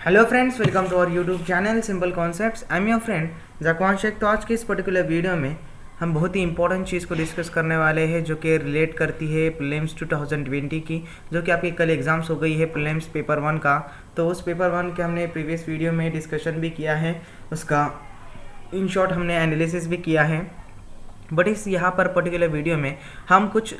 Hello friends, welcome to our YouTube channel simple concepts. I am your friend Zakwan Shaikh. तो आज के इस particular video में हम बहुत ही इंपॉर्टेंट चीज़ को डिस्कस करने वाले हैं जो कि रिलेट करती है प्रीलिम्स 2020 की, जो कि आपकी कल एग्ज़ाम्स हो गई है प्रीलिम्स पेपर 1 का। तो उस पेपर 1 के हमने प्रीवियस वीडियो में डिस्कशन भी किया है, उसका इन शॉर्ट हमने एनालिसिस भी किया है। बट इस यहाँ पर पर्टिकुलर वीडियो में हम कुछ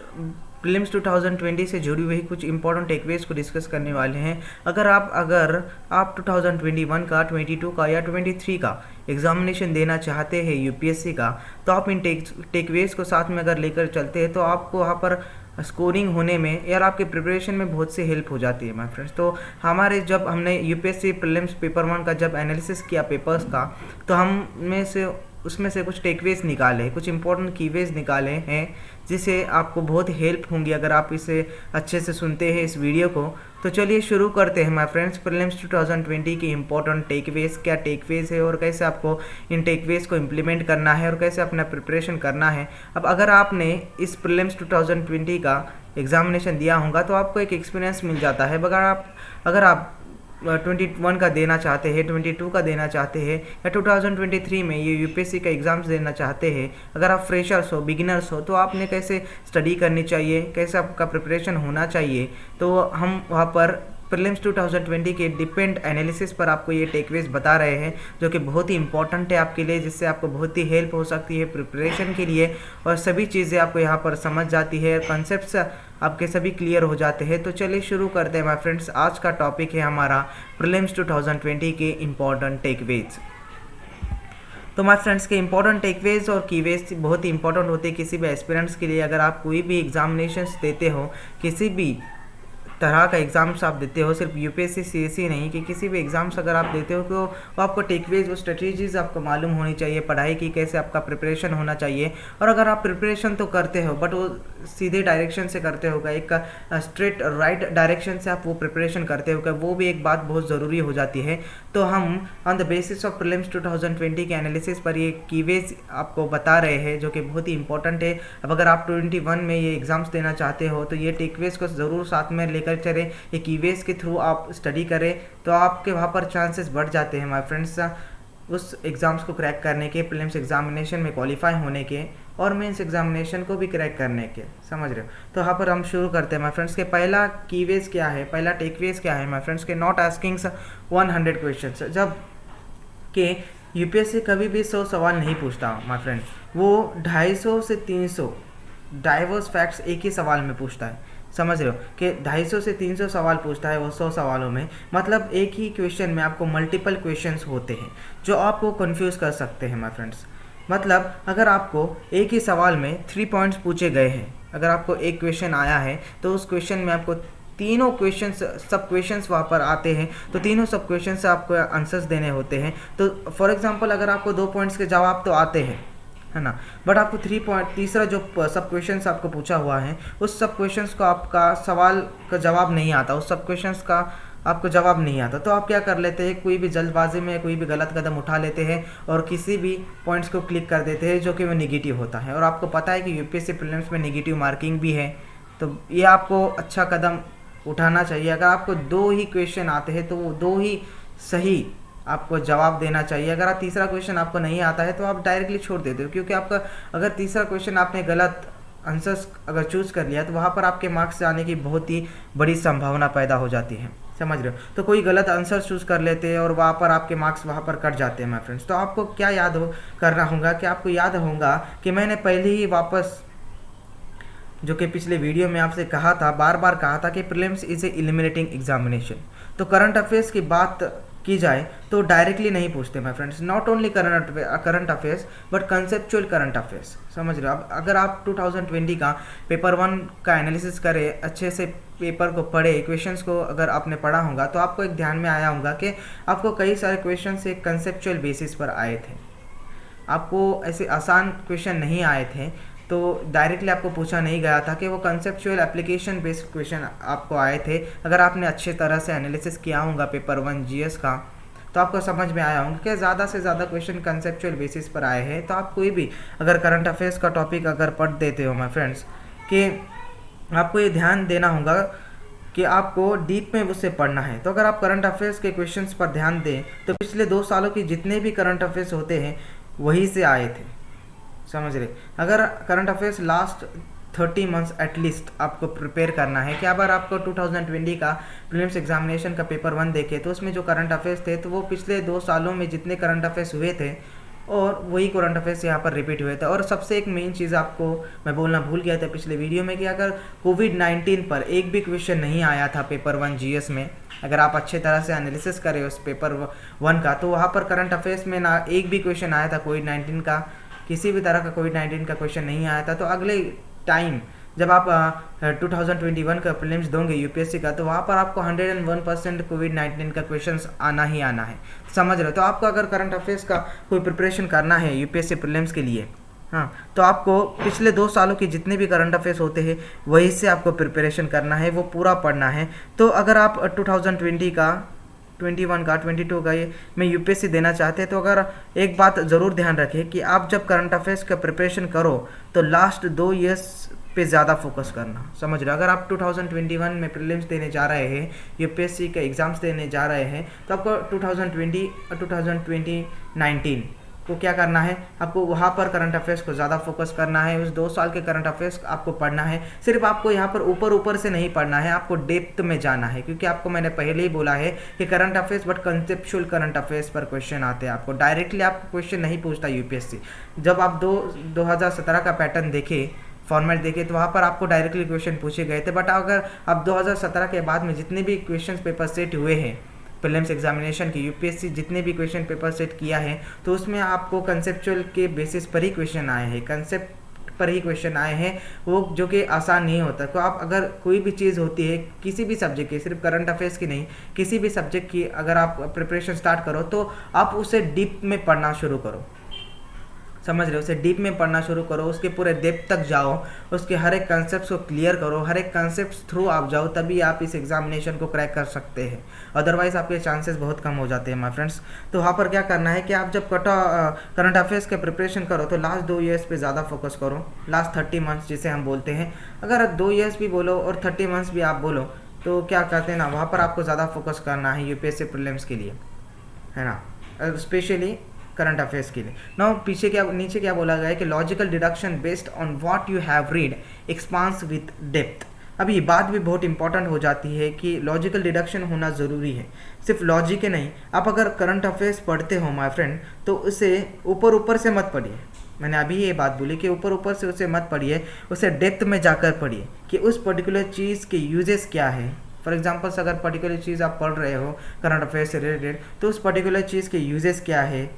प्रीलिम्स 2020 से जुड़ी हुई कुछ इंपॉर्टेंट टेकअवेज को डिस्कस करने वाले हैं। अगर आप 2021 का, 22 का या 23 का एग्जामिनेशन देना चाहते हैं यूपीएससी का, तो आप इन टेकअवेज को साथ में अगर लेकर चलते हैं तो आपको वहाँ पर स्कोरिंग होने में या आपके प्रिपरेशन में बहुत सी हेल्प हो जाती है माय फ्रेंड्स। तो हमारे जब हमने यूपीएससी प्रीलिम्स पेपर 1 का जब एनालिसिस किया पेपर्स का, तो हम में से उसमें से कुछ टेकअवेज निकाले, कुछ इंपॉर्टेंट कीवेज निकाले हैं जिससे आपको बहुत हेल्प होंगी अगर आप इसे अच्छे से सुनते हैं इस वीडियो को। तो चलिए शुरू करते हैं माय फ्रेंड्स, प्रीलिम्स 2020 की इंपॉर्टेंट टेकअवेज, क्या टेकअवेज है और कैसे आपको इन टेकअवेज को इम्प्लीमेंट करना है और कैसे अपना प्रिपरेशन करना है। अब अगर आपने इस प्रीलिम्स 2020 का एग्जामिनेशन दिया होगा तो आपको एक एक्सपीरियंस मिल जाता है। अगर आप 21 का देना चाहते हैं, 22 का देना चाहते हैं या 2023 में ये यूपीएससी का एग्ज़ाम्स देना चाहते हैं, अगर आप फ्रेशर्स हो, बिगिनर्स हो, तो आपने कैसे स्टडी करनी चाहिए, कैसे आपका प्रिपरेशन होना चाहिए। तो हम वहाँ पर प्रीलिम्स 2020 के डिपेंड एनालिसिस पर आपको ये टेकअवेज बता रहे हैं जो कि बहुत ही इंपॉर्टेंट है आपके लिए, जिससे आपको बहुत ही हेल्प हो सकती है प्रिपरेशन के लिए और सभी चीज़ें आपको यहाँ पर समझ जाती है, कॉन्सेप्ट्स आपके सभी क्लियर हो जाते हैं। तो चलिए शुरू करते हैं माय फ्रेंड्स। आज का टॉपिक है हमारा प्रीलिम्स 2020 के इम्पॉर्टेंट टेकअवेज। तो माय फ्रेंड्स के इंपॉर्टेंट टेकअवेज और कीवेज बहुत ही इंपॉर्टेंट होते हैं किसी भी एस्पिरेंट्स के लिए। अगर आप कोई भी एग्जामिनेशंस देते हो, किसी भी तरह का एग्ज़ाम्स आप देते हो, सिर्फ यूपीएससी सीएससी नहीं कि किसी भी एग्ज़ाम्स अगर आप देते हो तो वो आपको टेकअवेज, वो स्ट्रेटेजीज आपको मालूम होनी चाहिए, पढ़ाई की कैसे आपका प्रिपरेशन होना चाहिए। और अगर आप प्रिपरेशन तो करते हो बट वो सीधे डायरेक्शन से करते होगा, एक स्ट्रेट राइट डायरेक्शन से आप वो प्रिपरेशन करते होगा, वो भी एक बात बहुत ज़रूरी हो जाती है। तो हम on the basis of prelims 2020 के एनालिसिस पर ये कीवेज आपको बता रहे हैं जो कि बहुत ही इंपॉर्टेंट है। अब अगर आप 21 में ये एग्ज़ाम्स देना चाहते हो तो ये टेकअवेज को ज़रूर साथ में लेकर चलें, ये कीवेज के थ्रू आप स्टडी करें तो आपके वहाँ पर चांसेस बढ़ जाते हैं माय फ्रेंड्स उस एग्ज़ाम्स को क्रैक करने के, प्रीलिम्स एग्जामिनेशन में क्वालिफाई होने के और मेंस एग्जामिनेशन को भी क्रैक करने के, समझ रहे हो। तो यहाँ पर हम शुरू करते हैं माय फ्रेंड्स के पहला कीवेज क्या है, पहला टेकअवेज क्या है माय फ्रेंड्स के, नॉट आस्किंग 100 क्वेश्चंस। जब कि यूपीएससी कभी भी 100 सवाल नहीं पूछता माय फ्रेंड, वो 250 से 300 डाइवर्स फैक्ट्स एक ही सवाल में पूछता है, समझ रहे हो कि 250 से 300 सवाल पूछता है वो 100 सवालों में। मतलब एक ही क्वेश्चन में आपको मल्टीपल क्वेश्चंस होते हैं जो आपको कंफ्यूज कर सकते हैं माय फ्रेंड्स। मतलब अगर आपको एक ही सवाल में 3 पॉइंट्स पूछे गए हैं, अगर आपको एक क्वेश्चन आया है तो उस क्वेश्चन में आपको तीनों क्वेश्चंस, सब क्वेश्चंस वहाँ पर आते हैं, तो तीनों सब क्वेश्चन से आपको आंसर्स देने होते हैं। तो फॉर एग्जांपल अगर आपको 2 पॉइंट्स के जवाब तो आते हैं, है ना, बट आपको 3 पॉइंट, तीसरा जो सब क्वेश्चंस आपको पूछा हुआ है उस सब क्वेश्चंस को आपका सवाल का जवाब नहीं आता, उस सब क्वेश्चंस का आपको जवाब नहीं आता, तो आप क्या कर लेते हैं, कोई भी जल्दबाजी में कोई भी गलत कदम उठा लेते हैं और किसी भी पॉइंट्स को क्लिक कर देते हैं जो कि वो निगेटिव होता है। और आपको पता है कि यूपीएससी प्रीलिम्स में निगेटिव मार्किंग भी है, तो ये आपको अच्छा कदम उठाना चाहिए। अगर आपको 2 ही क्वेश्चन आते हैं तो वो 2 ही सही आपको जवाब देना चाहिए। अगर आप तीसरा क्वेश्चन आपको नहीं आता है तो आप डायरेक्टली छोड़ देते हो, क्योंकि आपका अगर तीसरा क्वेश्चन आपने गलत आंसर्स अगर चूज़ कर लिया तो वहाँ पर आपके मार्क्स जाने की बहुत ही बड़ी संभावना पैदा हो जाती है, समझ रहे हो। तो कोई गलत आंसर चूज़ कर लेते हैं और वहाँ पर आपके मार्क्स वहाँ पर कट जाते हैं माय फ्रेंड्स। तो आपको क्या करना होगा कि आपको याद होगा कि मैंने पहले ही वापस जो कि पिछले वीडियो में आपसे कहा था, बार बार कहा था कि prelims is a eliminating examination. तो करंट अफेयर्स की बात की जाए तो डायरेक्टली नहीं पूछते my friends, not only current affairs but conceptual current affairs, समझ रहे हो। अब अगर आप 2020 का पेपर 1 का एनालिसिस करें, अच्छे से पेपर को पढ़े, क्वेश्चंस को अगर आपने पढ़ा होगा तो आपको एक ध्यान में आया होगा कि आपको कई सारे क्वेश्चंस एक कंसेप्चुअल बेसिस पर आए थे, आपको ऐसे आसान क्वेश्चन नहीं आए थे, तो डायरेक्टली आपको पूछा नहीं गया था कि वो कंसेप्चुअल एप्लीकेशन बेस्ड क्वेश्चन आपको आए थे। अगर आपने अच्छे तरह से एनालिसिस किया होगा पेपर 1 जीएस का तो आपको समझ में आया होगा कि ज़्यादा से ज़्यादा क्वेश्चन कंसेप्चुअल बेसिस पर आए हैं। तो आप कोई भी अगर करंट अफेयर्स का टॉपिक अगर पढ़ देते हो माय फ्रेंड्स कि आपको ये ध्यान देना होगा कि आपको डीप में उससे पढ़ना है। तो अगर आप करंट अफेयर्स के क्वेश्चंस पर ध्यान दें तो पिछले 2 सालों के जितने भी करंट अफेयर्स होते हैं वहीं से आए थे, समझ रहे। अगर current affairs last 30 months at least आपको प्रिपेयर करना है कि अगर आपको 2020 का प्रीलिम्स एग्जामिनेशन का पेपर 1 देखे तो उसमें जो करंट अफेयर्स थे तो वो पिछले 2 सालों में जितने करंट अफेयर्स हुए थे और वही करंट अफेयर्स यहाँ पर रिपीट हुए थे। और सबसे एक मेन चीज़ आपको मैं बोलना भूल गया था पिछले वीडियो में कि अगर कोविड-19 पर एक भी क्वेश्चन नहीं आया था पेपर 1 जीएस में, अगर आप अच्छे तरह से एनालिसिस करें उस पेपर 1 का, तो वहाँ पर करंट अफेयर्स में ना एक भी क्वेश्चन आया था कोविड-19 का, किसी भी तरह का कोविड-19 का क्वेश्चन नहीं आया था। तो अगले टाइम जब आप 2021 का प्रीलिम्स दोगे यूपीएससी का, तो वहाँ पर आपको 101% कोविड-19 का क्वेश्चंस आना ही आना है, समझ रहे हो। तो आपको अगर करंट अफेयर्स का कोई प्रिपरेशन करना है यूपीएससी प्रीलिम्स के लिए, हाँ, तो आपको पिछले 2 सालों के जितने भी करंट अफेयर्स होते हैं वही से आपको प्रिपरेशन करना है, वो पूरा पढ़ना है। तो अगर आप 2020 का 21 का 22 का ये मैं यूपीएससी देना चाहते हैं तो अगर एक बात ज़रूर ध्यान रखें कि आप जब करंट अफेयर्स का प्रिपरेशन करो तो लास्ट 2 ईयर्स पे ज़्यादा फोकस करना, समझ रहे हो। अगर आप 2021 में प्रीलिम्स देने जा रहे हैं, यूपीएससी के एग्ज़ाम्स देने जा रहे हैं, तो आपको 2020 और 2019 को क्या करना है, आपको वहाँ पर करंट अफेयर्स को ज़्यादा फोकस करना है। उस 2 साल के करंट अफेयर्स आपको पढ़ना है। सिर्फ आपको यहाँ पर ऊपर से नहीं पढ़ना है, आपको डेप्थ में जाना है, क्योंकि आपको मैंने पहले ही बोला है कि current affairs but conceptual current affairs पर क्वेश्चन आते हैं। आपको डायरेक्टली आपको क्वेश्चन नहीं पूछता यूपीएससी। जब आप 2017 का पैटर्न देखे, फॉर्मेट देखे, तो वहाँ पर आपको डायरेक्टली क्वेश्चन पूछे गए थे। बट अगर आप 2017 के बाद में जितने भी क्वेश्चन पेपर सेट हुए हैं प्रीलिम्स एग्जामिनेशन की, यूपीएससी जितने भी क्वेश्चन पेपर सेट किया है, तो उसमें आपको कंसेप्चुअल के बेसिस पर ही क्वेश्चन आए हैं, कंसेप्ट पर ही क्वेश्चन आए हैं, वो जो कि आसान नहीं होता। तो आप अगर कोई भी चीज़ होती है किसी भी सब्जेक्ट की, सिर्फ करंट अफेयर्स की नहीं, किसी भी सब्जेक्ट की अगर आप प्रिपरेशन स्टार्ट करो तो आप उसे डीप में पढ़ना शुरू करो, समझ रहे हो। उसे डीप में पढ़ना शुरू करो, उसके पूरे डेप्थ तक जाओ, उसके हर एक कंसेप्ट को क्लियर करो, हर एक कंसेप्ट थ्रू आप जाओ, तभी आप इस एग्जामिनेशन को क्रैक कर सकते हैं। अदरवाइज आपके चांसेस बहुत कम हो जाते हैं माय फ्रेंड्स। तो वहाँ पर क्या करना है कि आप जब करंट अफेयर्स के प्रिपरेशन करो तो लास्ट 2 ईयर्स पे ज़्यादा फोकस करो, लास्ट 30 मंथ्स जिसे हम बोलते हैं। अगर 2 ईयर्स भी बोलो और 30 मंथ्स भी आप बोलो तो क्या कहते हैं ना, वहाँ पर आपको ज़्यादा फोकस करना है यूपीएससी प्रीलिम्स के लिए, है ना, स्पेशली करंट अफेयर्स के लिए। नाउ नीचे क्या बोला गया है कि logical deduction based on what you have read expanse with depth. अब ये बात भी बहुत इंपॉर्टेंट हो जाती है कि लॉजिकल डिडक्शन होना ज़रूरी है, सिर्फ लॉजिक ही नहीं। आप अगर करंट अफेयर्स पढ़ते हो माय फ्रेंड तो उसे ऊपर से मत पढ़िए। मैंने अभी ये बात बोली कि ऊपर से उसे मत पढ़िए, उसे डेप्थ में जाकर पढ़िए कि उस पर्टिकुलर चीज़ के यूजेस क्या है। फॉर एग्जाम्पल्स अगर पर्टिकुलर चीज़ आप पढ़ रहे हो करंट अफेयर्स से रिलेटेड, तो उस पर्टिकुलर चीज़ के यूजेस क्या है,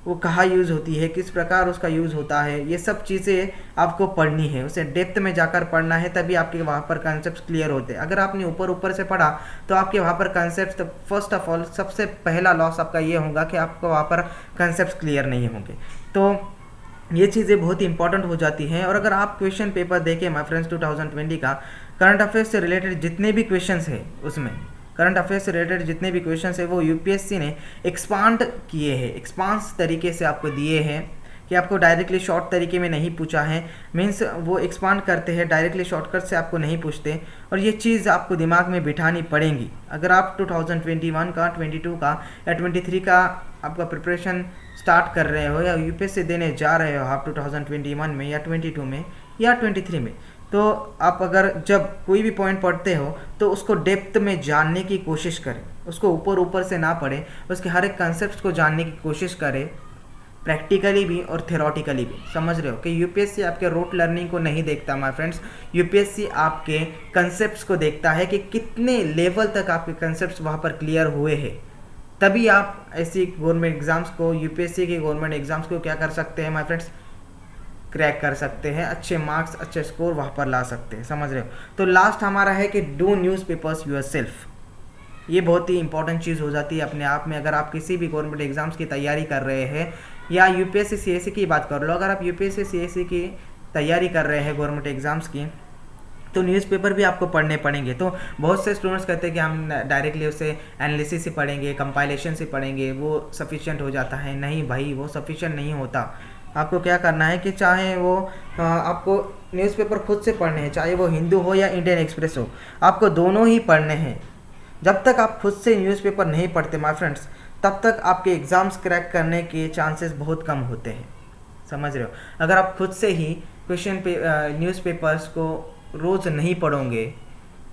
वो कहाँ यूज़ होती है, किस प्रकार उसका यूज़ होता है, ये सब चीज़ें आपको पढ़नी है, उसे डेप्थ में जाकर पढ़ना है, तभी आपके वहाँ पर कॉन्सेप्ट्स क्लियर होते हैं। अगर आपने ऊपर से पढ़ा तो आपके वहाँ पर कॉन्सेप्ट्स, फर्स्ट ऑफ ऑल सबसे पहला लॉस आपका ये होगा कि आपको वहाँ पर कॉन्सेप्ट्स क्लियर नहीं होंगे। तो ये चीज़ें बहुत ही इंपॉर्टेंट हो जाती हैं। और अगर आप क्वेश्चन पेपर देखें माय फ्रेंड्स 2020 का, करंट अफेयर्स से रिलेटेड जितने भी क्वेश्चंस हैं, उसमें करंट अफेयर्स से रिलेटेड जितने भी क्वेश्चंस है वो यूपीएससी ने एक्सपांड किए हैं, एक्सपांस तरीके से आपको दिए हैं कि आपको डायरेक्टली शॉर्ट तरीके में नहीं पूछा है। मीन्स वो एक्सपांड करते हैं, डायरेक्टली शॉर्टकट से आपको नहीं पूछते, और ये चीज़ आपको दिमाग में बिठानी पड़ेगी। अगर आप 2021 का, 22 का या 23 का आपका प्रिपरेशन स्टार्ट कर रहे हो या यूपीएससी देने जा रहे हो आप 2021 में या 22 में या 23 में, तो आप अगर जब कोई भी पॉइंट पढ़ते हो तो उसको डेप्थ में जानने की कोशिश करें, उसको ऊपर से ना पढ़ें, उसके हर एक कंसेप्ट को जानने की कोशिश करें, प्रैक्टिकली भी और थ्योरेटिकली भी। समझ रहे हो कि यूपीएससी आपके रोट लर्निंग को नहीं देखता माय फ्रेंड्स, यूपीएससी आपके कंसेप्ट्स को देखता है कि कितने लेवल तक आपके कंसेप्ट्स वहाँ पर क्लियर हुए हैं। तभी आप ऐसी गवर्नमेंट एग्जाम्स को, यूपीएससी के गवर्नमेंट एग्जाम्स को क्या कर सकते हैं माय फ्रेंड्स, क्रैक कर सकते हैं, अच्छे मार्क्स, अच्छे स्कोर वहाँ पर ला सकते हैं। समझ रहे हो। तो लास्ट हमारा है कि डू न्यूज़पेपर्स योरसेल्फ। ये बहुत ही इंपॉर्टेंट चीज़ हो जाती है अपने आप में। अगर आप किसी भी गवर्नमेंट एग्जाम्स की तैयारी कर रहे हैं या यूपीएससी सीएससी की बात कर लो, अगर आप यूपीएससी सीएससी की तैयारी कर रहे हैं गवर्नमेंट एग्जाम्स की, तो न्यूज़पेपर भी आपको पढ़ने पड़ेंगे। तो बहुत से स्टूडेंट्स कहते हैं कि हम डायरेक्टली उसे एनालिसिस से पढ़ेंगे, कंपाइलेशन से पढ़ेंगे, वो सफिशिएंट हो जाता है। नहीं भाई, वो सफिशिएंट नहीं होता। आपको क्या करना है कि चाहे वो आपको न्यूज़पेपर खुद से पढ़ने हैं, चाहे वो हिंदू हो या इंडियन एक्सप्रेस हो, आपको दोनों ही पढ़ने हैं। जब तक आप खुद से न्यूज़पेपर नहीं पढ़ते माय फ्रेंड्स, तब तक आपके एग्ज़ाम्स क्रैक करने के चांसेस बहुत कम होते हैं, समझ रहे हो। अगर आप खुद से ही न्यूज़पेपर्स को रोज़ नहीं पढ़ोगे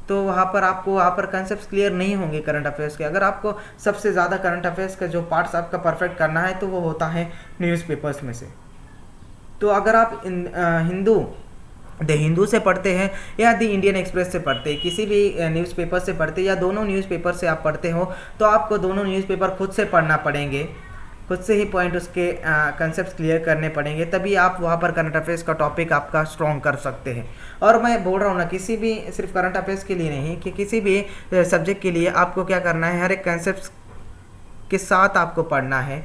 तो वहाँ पर कंसेप्ट क्लियर नहीं होंगे करंट अफेयर्स के। अगर आपको सबसे ज़्यादा करंट अफेयर्स का जो पार्ट्स आपका परफेक्ट करना है तो वो होता है न्यूज़पेपर्स में से। तो अगर आप द हिंदू से पढ़ते हैं या द इंडियन एक्सप्रेस से पढ़ते हैं, किसी भी न्यूज़पेपर से पढ़ते हैं या दोनों न्यूज़पेपर से आप पढ़ते हो, तो आपको दोनों न्यूज़पेपर खुद से पढ़ना पड़ेंगे, खुद से ही पॉइंट उसके कंसेप्ट क्लियर करने पड़ेंगे, तभी आप वहाँ पर करंट अफेयर्स का टॉपिक आपका स्ट्रॉन्ग कर सकते हैं। और मैं बोल रहा हूँ ना, किसी भी सिर्फ करंट अफेयर्स के लिए नहीं कि किसी भी सब्जेक्ट के लिए आपको क्या करना है, हर एक कंसेप्ट के साथ आपको पढ़ना है,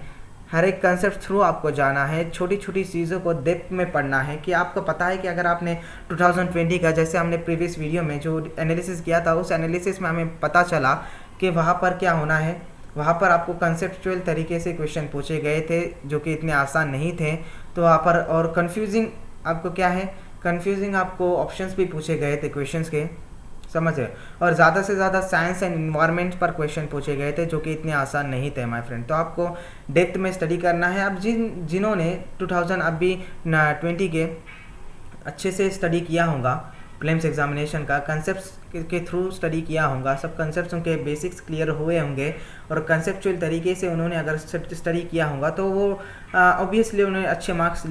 हर एक कंसेप्ट थ्रू आपको जाना है, छोटी छोटी चीज़ों को डेप्थ में पढ़ना है। कि आपको पता है कि अगर आपने 2020 का, जैसे हमने प्रीवियस वीडियो में जो एनालिसिस किया था, उस एनालिसिस में हमें पता चला कि वहाँ पर क्या होना है, वहाँ पर आपको कंसेप्चुअल तरीके से क्वेश्चन पूछे गए थे जो कि इतने आसान नहीं थे। तो वहाँ पर और कन्फ्यूजिंग आपको क्या है, कन्फ्यूजिंग आपको ऑप्शंस भी पूछे गए थे क्वेश्चंस के, समझ रहे। और ज़्यादा से ज़्यादा साइंस एंड इन्वायरमेंट पर क्वेश्चन पूछे गए थे जो कि इतने आसान नहीं थे माय फ्रेंड। तो आपको डेप्थ में स्टडी करना है। अब जिन्होंने 2020 के अच्छे से स्टडी किया होगा, प्रीलिम्स एग्जामिनेशन का कंसेप्ट्स के थ्रू स्टडी किया होगा, सब कंसेप्ट्स उनके बेसिक्स क्लियर हुए होंगे और कंसेप्चुअल तरीके से उन्होंने अगर स्टडी किया होगा तो वो ऑब्वियसली उन्हें अच्छे मार्क्स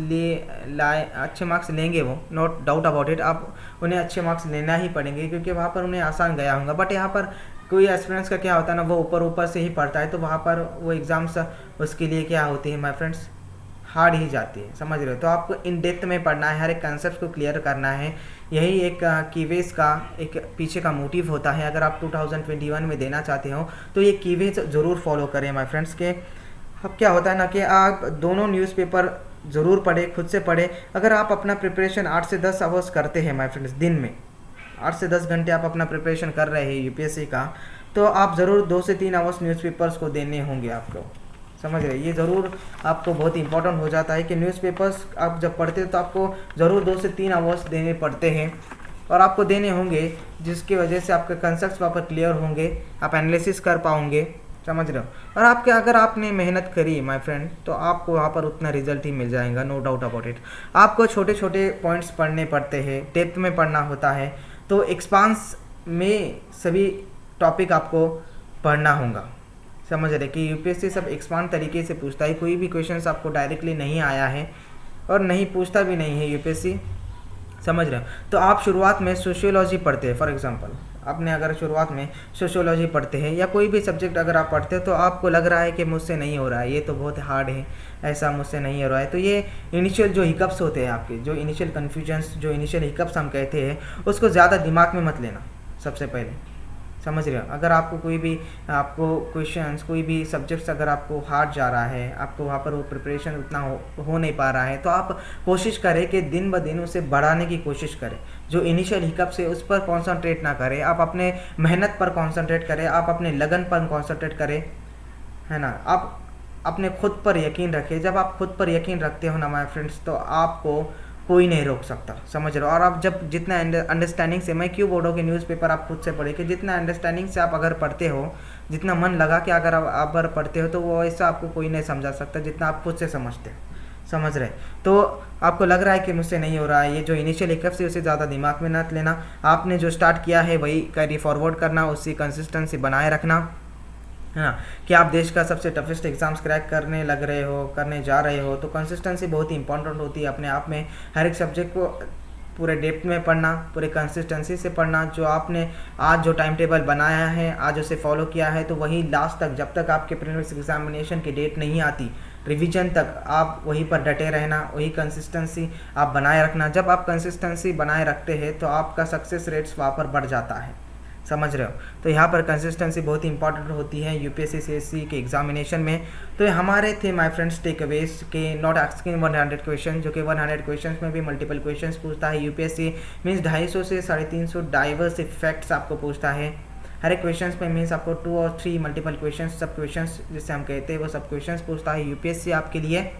अच्छे मार्क्स लेंगे, वो नॉट डाउट अबाउट इट। आप उन्हें अच्छे मार्क्स लेना ही पड़ेंगे क्योंकि वहाँ पर उन्हें आसान गया होगा। बट यहाँ पर कोई एस्पिरेंट्स का क्या होता है ना, वो ऊपर से ही पढ़ता है, तो वहाँ पर वो एग्ज़ाम्स उसके लिए क्या होती है माय फ्रेंड्स, हार्ड ही जाती है, समझ रहे हो। तो आपको इन डेप्थ में पढ़ना है, हर एक कंसेप्ट को क्लियर करना है। यही एक कीवेज का एक पीछे का मोटिव होता है। अगर आप 2021 में देना चाहते हो तो ये कीवेज ज़रूर फॉलो करें माय फ्रेंड्स के। अब क्या होता है ना कि आप दोनों न्यूज़पेपर ज़रूर पढ़ें, खुद से पढ़ें। अगर आप अपना प्रिपरेशन 8 से 10 आवर्स करते हैं माय फ्रेंड्स, दिन में 8 से 10 घंटे आप अपना प्रिपरेशन कर रहे हैं यूपीएससी का, तो आप ज़रूर 2 से 3 आवर्स न्यूज़पेपर्स को देने होंगे आपको, समझ रहे। ये ज़रूर आपको बहुत इंपॉर्टेंट हो जाता है कि न्यूज़पेपर्स आप जब पढ़ते हो तो आपको ज़रूर 2 से 3 आवर्स देने पड़ते हैं और आपको देने होंगे, जिसकी वजह से आपके कंसेप्ट्स वहाँ पर क्लियर होंगे, आप एनालिसिस कर पाओगे, समझ रहे हो। और अगर आपने मेहनत करी माय फ्रेंड तो आपको वहाँ पर उतना रिजल्ट ही मिल जाएगा, नो डाउट अबाउट इट। आपको छोटे छोटे पॉइंट्स पढ़ने पड़ते हैं, डेप्थ में पढ़ना होता है, तो एक्सपांस में सभी टॉपिक आपको पढ़ना होगा, समझ रहे कि यूपीएससी सब एक्सपांड तरीके से पूछता है। कोई भी क्वेश्चंस आपको डायरेक्टली नहीं आया है और नहीं पूछता भी नहीं है यूपीएससी, समझ रहे हो। तो आप शुरुआत में सोशियोलॉजी पढ़ते हैं, फॉर एग्जांपल आपने अगर शुरुआत में सोशियोलॉजी पढ़ते हैं या कोई भी सब्जेक्ट अगर आप पढ़ते हो तो आपको लग रहा है कि मुझसे नहीं हो रहा है, ये तो बहुत हार्ड है, ऐसा मुझसे नहीं हो रहा है। तो ये इनिशियल जो हिकअप्स होते हैं आपके, जो इनिशियल कन्फ्यूजन्स, जो इनिशियल हिकअप्स हम कहते हैं, उसको ज़्यादा दिमाग में मत लेना सबसे पहले, समझ रहे हो। अगर आपको क्वेश्चंस, कोई भी सब्जेक्ट्स अगर आपको हार्ड जा रहा है, आपको वहाँ पर वो प्रिपरेशन उतना हो नहीं पा रहा है, तो आप कोशिश करें कि दिन ब दिन उसे बढ़ाने की कोशिश करें। जो इनिशियल हिकअप्स है उस पर कॉन्सनट्रेट ना करें, आप अपने मेहनत पर कॉन्सनट्रेट करें, आप अपने लगन पर कॉन्सनट्रेट करें, है ना। आप अपने खुद पर यकीन रखें। जब आप खुद पर यकीन रखते हो ना माय फ्रेंड्स, तो आपको कोई नहीं रोक सकता, समझ रहे हो। और आप जब जितना अंडरस्टैंडिंग से, मैं क्यों बोल रहा हूँ कि न्यूज़पेपर आप खुद से पढ़े, कि जितना अंडरस्टैंडिंग से आप अगर पढ़ते हो, जितना मन लगा के अगर आप पढ़ते हो, तो वो ऐसा आपको कोई नहीं समझा सकता जितना आप खुद से समझते हो, समझ रहे। तो आपको लग रहा है कि मुझसे नहीं हो रहा है, ये जो इनिशियल हिकअप से उसे ज़्यादा दिमाग में न लेना। आपने जो स्टार्ट किया है वही कैरी फॉरवर्ड करना, उसकी कंसिस्टेंसी बनाए रखना, है ना। कि आप देश का सबसे टफेस्ट एग्जाम्स क्रैक करने जा रहे हो, तो कंसिस्टेंसी बहुत ही इंपॉर्टेंट होती है अपने आप में। हर एक सब्जेक्ट को पूरे डेप्थ में पढ़ना, पूरे कंसिस्टेंसी से पढ़ना। जो आपने आज जो टाइम टेबल बनाया है, आज उसे फॉलो किया है, तो वही लास्ट तक, जब तक आपके प्रीलिम्स एग्जामिनेशन की डेट नहीं आती, रिवीजन तक आप वहीं पर डटे रहना, वही कंसिस्टेंसी आप बनाए रखना। जब आप कंसिस्टेंसी बनाए रखते हैं तो आपका सक्सेस रेट्स वहाँ पर बढ़ जाता है, समझ रहे हो। तो यहाँ पर कंसिस्टेंसी बहुत ही इंपॉर्टेंट होती है यूपीएससी सीएससी के एग्जामिनेशन में। तो हमारे थे माय फ्रेंड्स टेक अवेज के नॉट आस्किंग 100 क्वेश्चन, जो कि 100 क्वेश्चन में भी मल्टीपल क्वेश्चंस पूछता है यूपीएससी। मीन्स 250 से 350 डाइवर्स इफेक्ट्स आपको पूछता है हर एक क्वेश्चन में। मीन्स आपको 2 और 3 मल्टीपल क्वेश्चन, सब क्वेश्चन जिससे हम कहते हैं वो सब क्वेश्चन पूछता है यूपीएससी आपके लिए।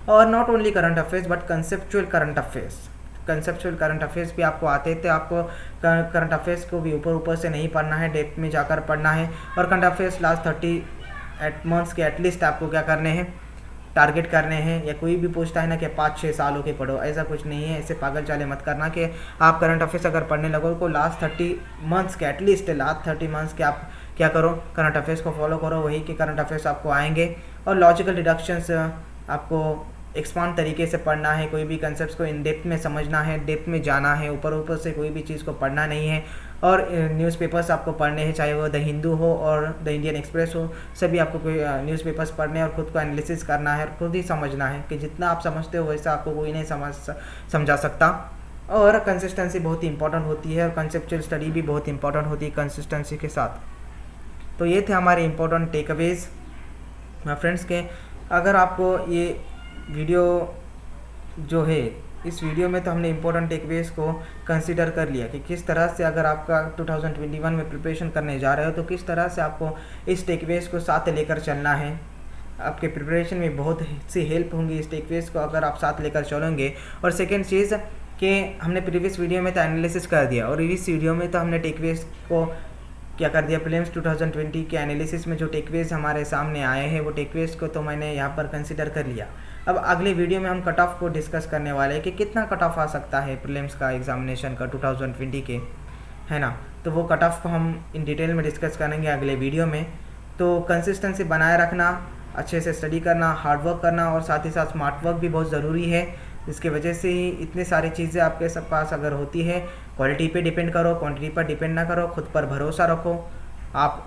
और not only current affairs but conceptual current affairs. Conceptual current affairs भी आपको आते थे, आपको करंट अफेयर्स को भी ऊपर ऊपर से नहीं पढ़ना है, डेप्थ में जाकर पढ़ना है। और करंट अफेयर्स लास्ट 30 मंथ्स के एटलीस्ट आपको क्या करने हैं, टारगेट करने हैं। या कोई भी पूछता है ना कि 5-6 सालों के पढ़ो, ऐसा कुछ नहीं है। ऐसे पागल चाले मत करना कि आप करंट अफेयर्स अगर पढ़ने लगो तो लास्ट 30 मंथ्स के एटलीस्ट लास्ट 30 मंथ्स के आप क्या करो, करंट अफेयर्स को फॉलो करो, वही के करंट अफेयर्स आपको आएंगे। और लॉजिकल डिडक्शंस आपको एक्सपांड तरीके से पढ़ना है, कोई भी कंसेप्ट को इन डेप्थ में समझना है, डेप्थ में जाना है, ऊपर ऊपर से कोई भी चीज़ को पढ़ना नहीं है। और न्यूज़पेपर्स आपको पढ़ने हैं, चाहे वो द हिंदू हो और द इंडियन एक्सप्रेस हो, सभी आपको कोई न्यूज़पेपर्स पढ़ने और ख़ुद को एनालिसिस करना है और खुद ही समझना है कि जितना आप समझते हो वैसा आपको कोई नहीं समझा सकता। और कंसिस्टेंसी बहुत ही इंपॉर्टेंट होती है और कंसेप्चुअल स्टडी भी बहुत इंपॉर्टेंट होती है कंसिस्टेंसी के साथ। तो ये थे हमारे इंपॉर्टेंट टेकअवेज फ्रेंड्स के। अगर आपको ये वीडियो जो है, इस वीडियो में तो हमने इंपॉर्टेंट टेकअवेज को कंसीडर कर लिया कि किस तरह से अगर आपका 2021 में प्रिपरेशन करने जा रहे हो तो किस तरह से आपको इस टेकअवेज को साथ लेकर चलना है। आपके प्रिपरेशन में बहुत सी हेल्प होंगी इस टेकअवेज को अगर आप साथ लेकर चलोगे। और सेकेंड चीज़ कि हमने प्रीवियस वीडियो में तो एनालिसिस कर दिया और इस वीडियो में तो हमने टेकअवेज को क्या कर दिया, प्रीलिम्स 2020 के एनालिसिस में जो टेकअवेज हमारे सामने आए हैं वो टेकअवेज को तो मैंने यहाँ पर कंसिडर कर लिया। अब अगले वीडियो में हम कट ऑफ को डिस्कस करने वाले हैं कि कितना कट ऑफ आ सकता है प्रीलिम्स का एग्जामिनेशन का 2020 के, है ना। तो वो कट ऑफ को हम इन डिटेल में डिस्कस करेंगे अगले वीडियो में। तो कंसिस्टेंसी बनाए रखना, अच्छे से स्टडी करना, हार्ड वर्क करना और साथ ही साथ स्मार्ट वर्क भी बहुत ज़रूरी है। जिसकी वजह से ही इतनी सारी चीज़ें आपके सब पास अगर होती है, क्वालिटी पे डिपेंड करो, क्वांटिटी पर डिपेंड ना करो, खुद पर भरोसा रखो, आप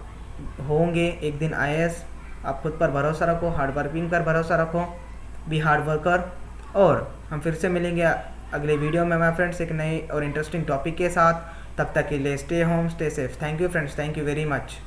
होंगे एक दिन IAS। आप खुद पर भरोसा रखो, हार्ड वर्किंग पर भरोसा रखो, बी हार्ड वर्कर। और हम फिर से मिलेंगे अगले वीडियो में माय फ्रेंड्स एक नए और इंटरेस्टिंग टॉपिक के साथ। तब तक के लिए stay home, stay safe. Thank you friends, thank you very much.